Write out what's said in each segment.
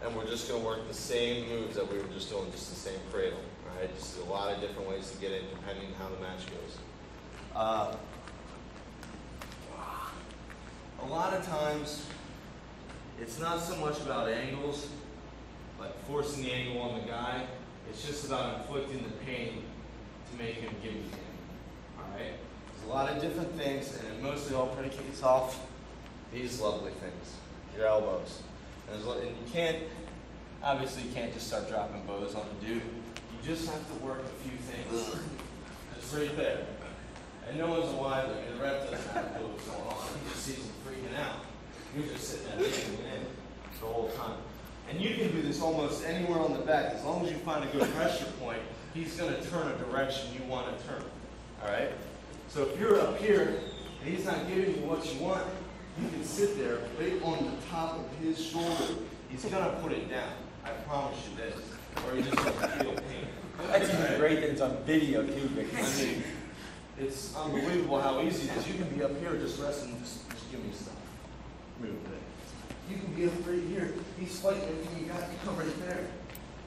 and we're just going to work the same moves that we were just doing, just the same cradle. All right, just a lot of different ways to get in depending on how the match goes. A lot of times, it's not so much about angles, like forcing the angle on the guy. It's just about inflicting the pain to make him give you the angle. All right? There's a lot of different things, and it mostly all predicates off these lovely things, your elbows. And you can't, obviously you can't just start dropping bows on the dude. You just have to work a few things. It's right there. And no one's alive, I mean, the ref doesn't have to know what's going on. He just sees him freaking out. You're just sitting there taking it in the whole time. And you can do this almost anywhere on the back. As long as you find a good pressure point, he's going to turn a direction you want to turn. All right? So if you're up here and he's not giving you what you want, you can sit there right on the top of his shoulder. He's going to put it down. I promise you this. Or you're just going to feel pain. That's even great that it's on video too, Vic. I mean, it's unbelievable how easy it is. You can be up here just resting and just give me stuff. Move it. You can be up right here. He's fighting everything you got. You come right there.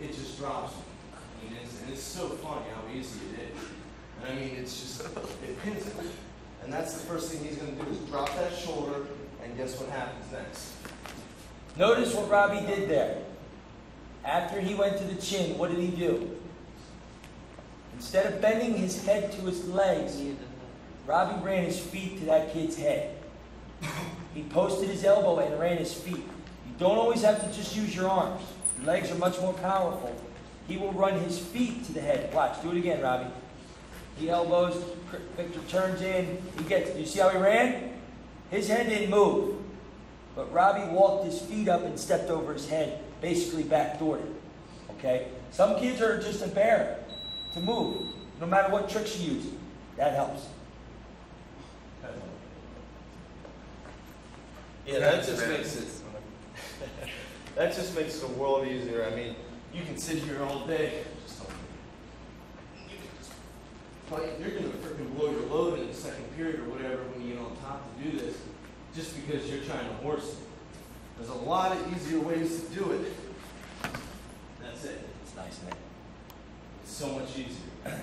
It just drops you. I mean, it's so funny how easy it is. And I mean, it's just, it pins it. And that's the first thing he's going to do is drop that shoulder, and guess what happens next? Notice what Robbie did there. After he went to the chin, what did he do? Instead of bending his head to his legs, Robbie ran his feet to that kid's head. He posted his elbow and ran his feet. You don't always have to just use your arms. Your legs are much more powerful. He will run his feet to the head. Watch, do it again, Robbie. He elbows, Victor turns in, he gets it. You see how he ran? His head didn't move. But Robbie walked his feet up and stepped over his head, basically backdoored it. Okay? Some kids are just a bear to move, no matter what tricks you use. That helps. Yeah, that just makes it. That just makes it a world easier. I mean, you can sit here all day. You're going to freaking blow your load in the second period or whatever when you get on top to do this, just because you're trying to horse it. There's a lot of easier ways to do it. That's it. It's nice, man. It's so much easier.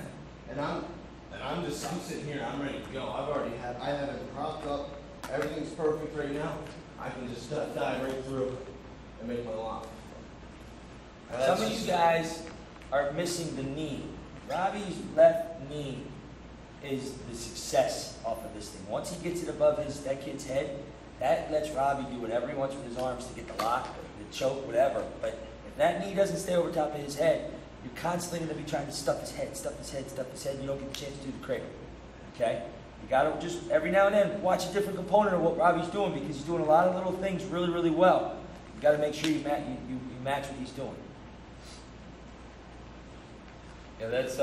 And I'm sitting here. I'm ready to go. I have it propped up. Everything's perfect right now. I can just dive right through and make my lock. Some of you guys are missing the knee. Robbie's left knee is the success off of this thing. Once he gets it above that kid's head, that lets Robbie do whatever he wants with his arms to get the lock, the choke, whatever. But if that knee doesn't stay over top of his head, you're constantly going to be trying to stuff his head, stuff his head, stuff his head. You don't get the chance to do the cradle. Okay? You got to just, every now and then, watch a different component of what Robbie's doing, because he's doing a lot of little things really, really well. You got to make sure you match what he's doing. Yeah, that's,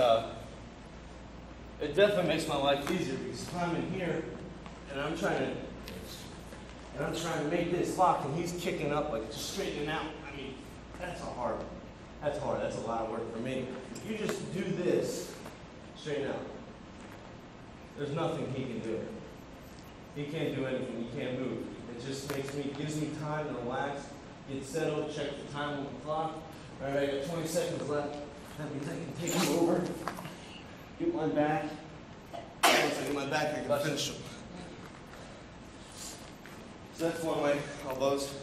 it definitely makes my life easier, because if I'm in here and I'm trying to make this lock and he's kicking up, like just straightening out. I mean, that's hard. That's a lot of work for me. If you just do this, straighten out. There's nothing he can do. He can't do anything. He can't move. It just gives me time to relax, get settled, check the time on the clock. All right, I got 20 seconds left. That means I can take him over, get my back. Once I get my back, I can finish him. So that's one way, elbows.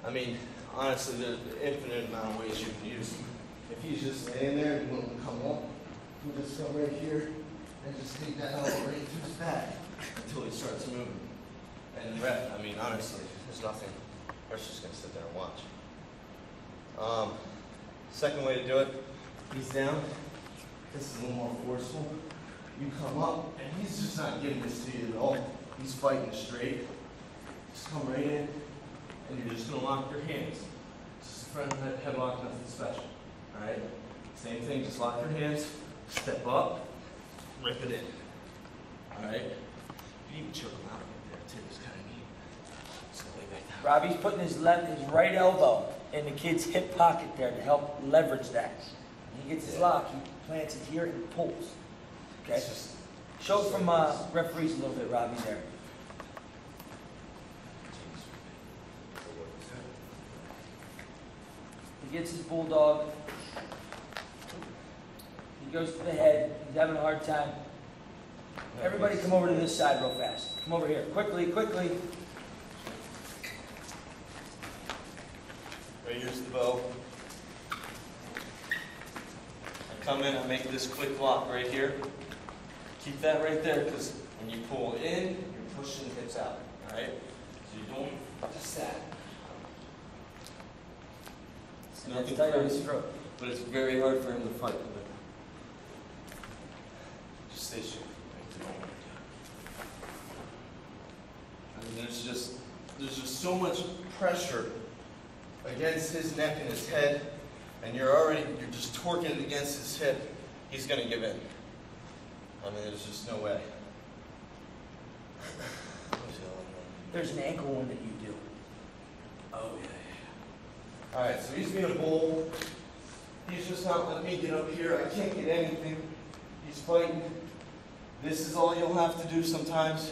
I mean, honestly, there's an infinite amount of ways you can use them. If he's just laying there and you want him to come up, you can just come right here and just take that elbow right to his back until he starts moving. And the ref, I mean, honestly, there's nothing. We're just going to sit there and watch. Second way to do it, he's down. This is a little more forceful. You come up, and he's just not giving this to you at all. He's fighting straight. Just come right in, and you're just going to lock your hands. Just a front headlock, nothing special. All right? Same thing, just lock your hands, step up, rip it in. All right? You can even choke him out right there, too. It's kind of neat. Just lay back down. Robbie's putting his right elbow in the kid's hip pocket there to help leverage that. When he gets his lock, he plants it here and pulls. Okay? Show from referees a little bit, Robbie, there. He gets his bulldog. He goes to the head. He's having a hard time. Everybody come over to this side real fast. Come over here. Quickly, quickly. Right here's the bow. I come in, I make this quick lock right here. Keep that right there, because when you pull in, you're pushing the hips out. Alright? So you don't just that. It's nothing crazy, but it's very hard for him to fight with it. Just stay straight. I mean, there's just so much pressure against his neck and his head, and you're just torquing it against his hip. He's gonna give in. I mean, there's just no way. There's an ankle one that you do. Oh yeah. All right, so he's being a bull. He's just not letting me get up here. I can't get anything. He's fighting. This is all you'll have to do sometimes.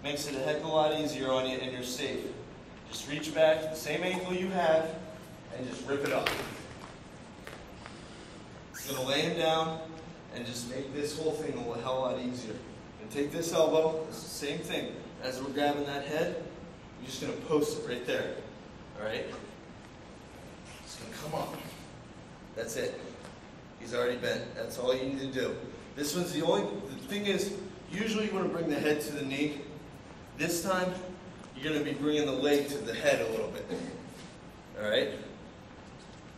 Makes it a heck of a lot easier on you, and you're safe. Just reach back to the same ankle you have, and just rip it up. It's gonna lay him down, and just make this whole thing a hell of a lot easier. And take this elbow, it's the same thing. As we're grabbing that head, you're just gonna post it right there. All right? It's gonna come up. That's it. He's already bent. That's all you need to do. This one's the thing is, usually you wanna bring the head to the knee. This time, you're gonna be bringing the leg to the head a little bit. All right?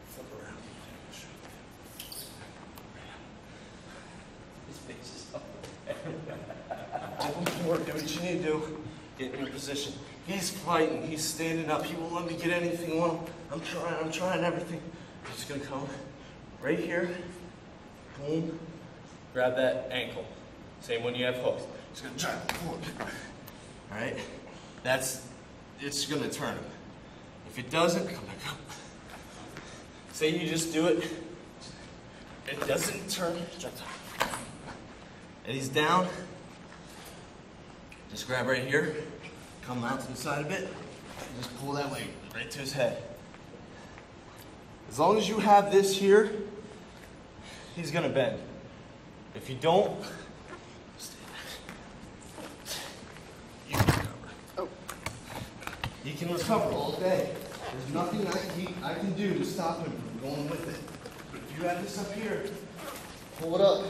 Flip around. His face is up. Do what you need to do. Get in your position. He's fighting. He's standing up. He won't let me get anything on him. I'm trying everything. He's just gonna come right here. Boom. Grab that ankle. Same when you have hooks. He's gonna try to pull it. All right? It's gonna turn him. If it doesn't, come back up. Say you just do it. It doesn't turn. And he's down. Just grab right here, come out to the side a bit, and just pull that leg right to his head. As long as you have this here, he's gonna bend. If you don't, you can recover. Oh. He can recover all day. There's nothing I can do to stop him from going with it. But if you have this up here, pull it up,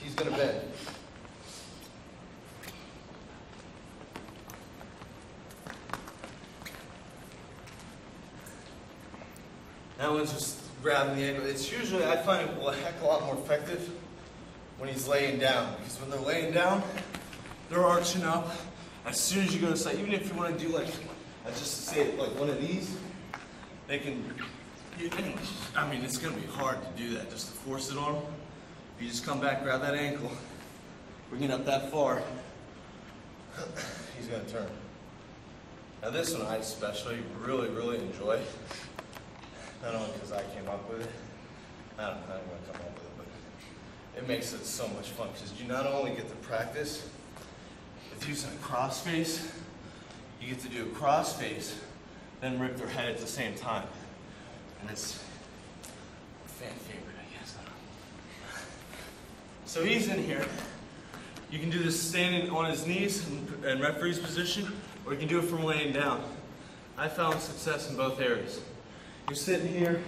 he's gonna bend. That one's just grabbing the ankle. It's usually, I find it a heck of a lot more effective when he's laying down. Because when they're laying down, they're arching up. As soon as you go to side, even if you want to do like, just to say it, like one of these, they can, I mean, it's going to be hard to do that, just to force it on them. If you just come back, grab that ankle, bring it up that far, he's going to turn. Now this one I especially really, really enjoy. Not only because I came up with it, I don't know how I'm going to come up with it, but it makes it so much fun because you not only get to practice with using a cross face, you get to do a cross face, then rip their head at the same time. And it's a fan favorite, I guess. So he's in here. You can do this standing on his knees in referee's position, or you can do it from laying down. I found success in both areas. You're sitting here,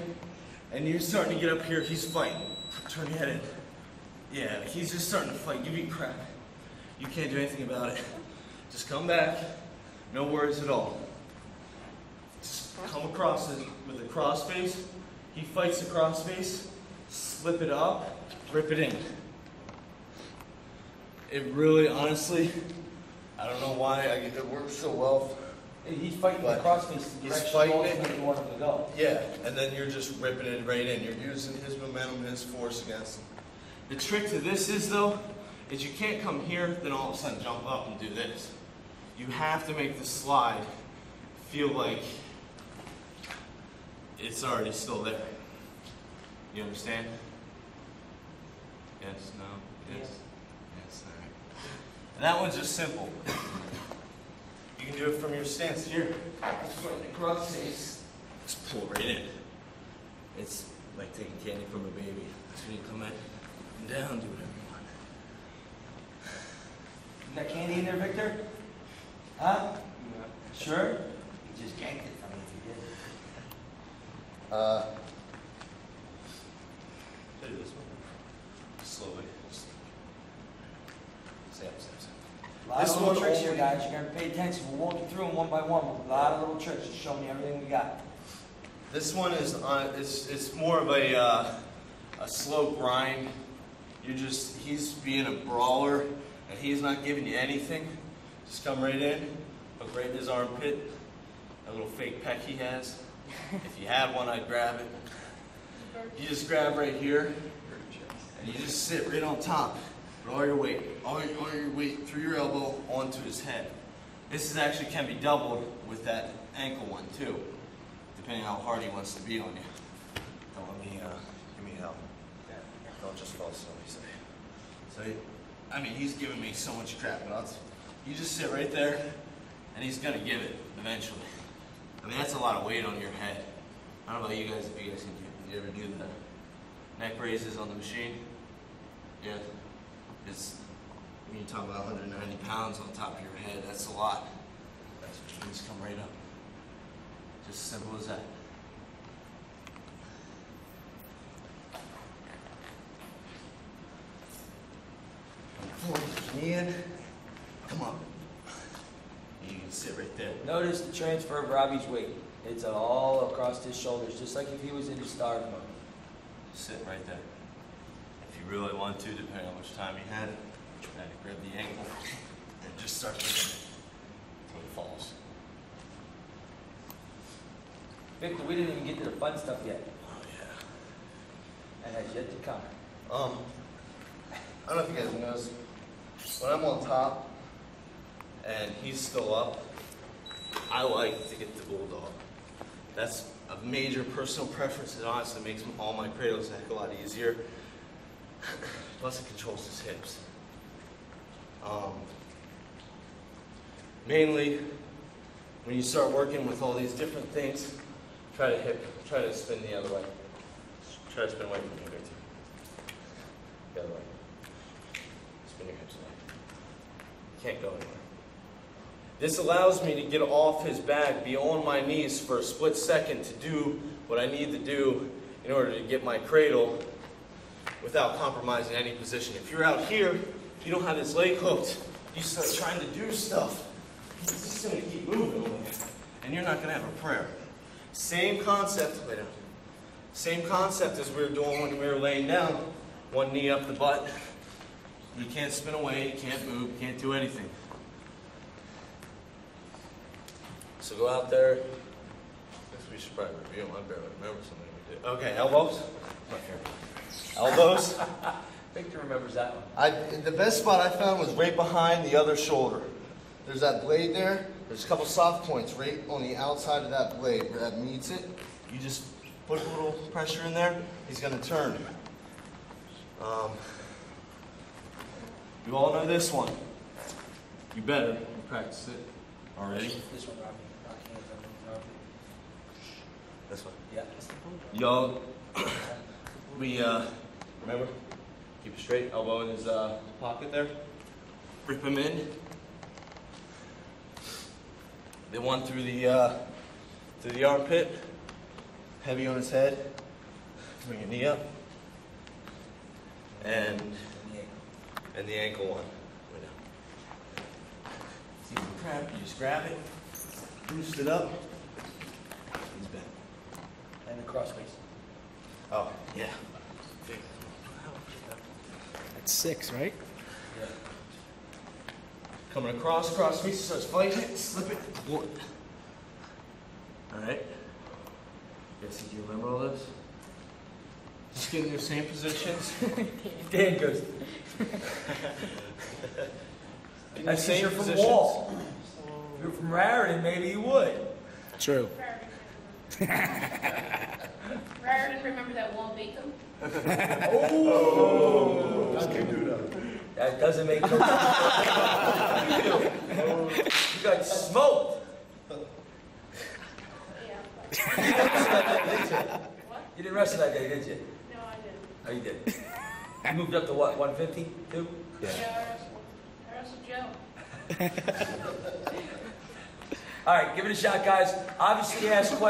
and you're starting to get up here, he's fighting. Turn your head in. Yeah, he's just starting to fight. You eat crap. You can't do anything about it. Just come back, no worries at all. Just come across it with a cross face. He fights the cross face, slip it up, rip it in. It really, honestly, I don't know why it works so well. He's fighting the crossface. He's fighting it. You want him to go. Yeah, and then you're just ripping it right in. You're using his momentum and his force against him. The trick to this is, though, is you can't come here, then all of a sudden jump up and do this. You have to make the slide feel like it's already still there. You understand? Yes, no, yes, yes, all right. And that one's just simple. You can do it from your stance here. Across face. Just pull right in. It's like taking candy from a baby. So you come in and down, do whatever you want. You got candy in there, Victor? Huh? Yeah. Sure? You just yanked it from me if you did. Do this one. Slowly. Steps. A lot of little tricks here, guys. You're going to pay attention. We'll walk you through them one by one. A lot of little tricks. Just show me everything we got. This one is it's more of a slow grind. He's being a brawler, and he's not giving you anything. Just come right in, hook right in his armpit. A little fake peck he has. If you had one, I'd grab it. You just grab right here, and you just sit right on top. Put all your weight through your elbow onto his head. This is actually can be doubled with that ankle one too, depending on how hard he wants to beat on you. Don't let me give me help. Don't just fall silly. So, I mean, he's giving me so much crap, but you just sit right there, and he's gonna give it eventually. I mean, that's a lot of weight on your head. I don't know about you guys, if you guys can you ever do that. Neck raises on the machine. Yeah. When you talk about 190 pounds on top of your head, that's a lot. That's what you just come right up. Just as simple as that. Knee in. Come on. You can sit right there. Notice the transfer of Robbie's weight. It's all across his shoulders, just like if he was in the starve mode. Sit right there. If you really want to, depending on how much time you had, try to grab the ankle and just start pushing it until it falls. Victor, we didn't even get to the fun stuff yet. Oh yeah. And has yet to come. I don't know if you guys noticed, when I'm on top and he's still up, I like to get the bulldog. That's a major personal preference. It honestly makes all my cradles a heck of a lot easier. Plus it controls his hips. Mainly, when you start working with all these different things, try to spin the other way. Try to spin away from me, Victor. The other way. Spin your hips away. You can't go anywhere. This allows me to get off his back, be on my knees for a split second to do what I need to do in order to get my cradle without compromising any position. If you're out here, you don't have his leg hooked, you start trying to do stuff, he's just going to keep moving over there, and you're not going to have a prayer. Same concept, same concept as we were doing when we were laying down. One knee up the butt. You can't spin away, you can't move, you can't do anything. So go out there. I guess we should probably review them. I barely remember something we did. Okay, elbows. Elbows. Victor remembers that one. The best spot I found was right behind the other shoulder. There's that blade there. There's a couple soft points right on the outside of that blade where that meets it. You just put a little pressure in there. He's going to turn. You all know this one. You better practice it already. This one, Robbie. Rock hands on the This one. Yeah. Y'all, remember, keep it straight, elbow in his pocket there. Rip him in. Then one through the armpit, heavy on his head. Bring your knee up. And the ankle one. See some crap, you just grab it, boost it up. He's back. And the cross face. Oh, yeah. That's 6, right? Yeah. Coming across, cross face, starts fighting it, slip it, one. Alright. Guess you remember all this? Just get in your same positions. Dan goes. That's because you're from Wall. If you're from Raritan, maybe you would. True. Raritan, remember that Wall beat them? Oh! That doesn't make no sense. You got smoked. Yeah. You didn't wrestle that day, did you? No, I didn't. Oh, you did. You moved up to what, 150? Two? Yeah, I wrestled Joe. All right, give it a shot, guys. Obviously, ask questions.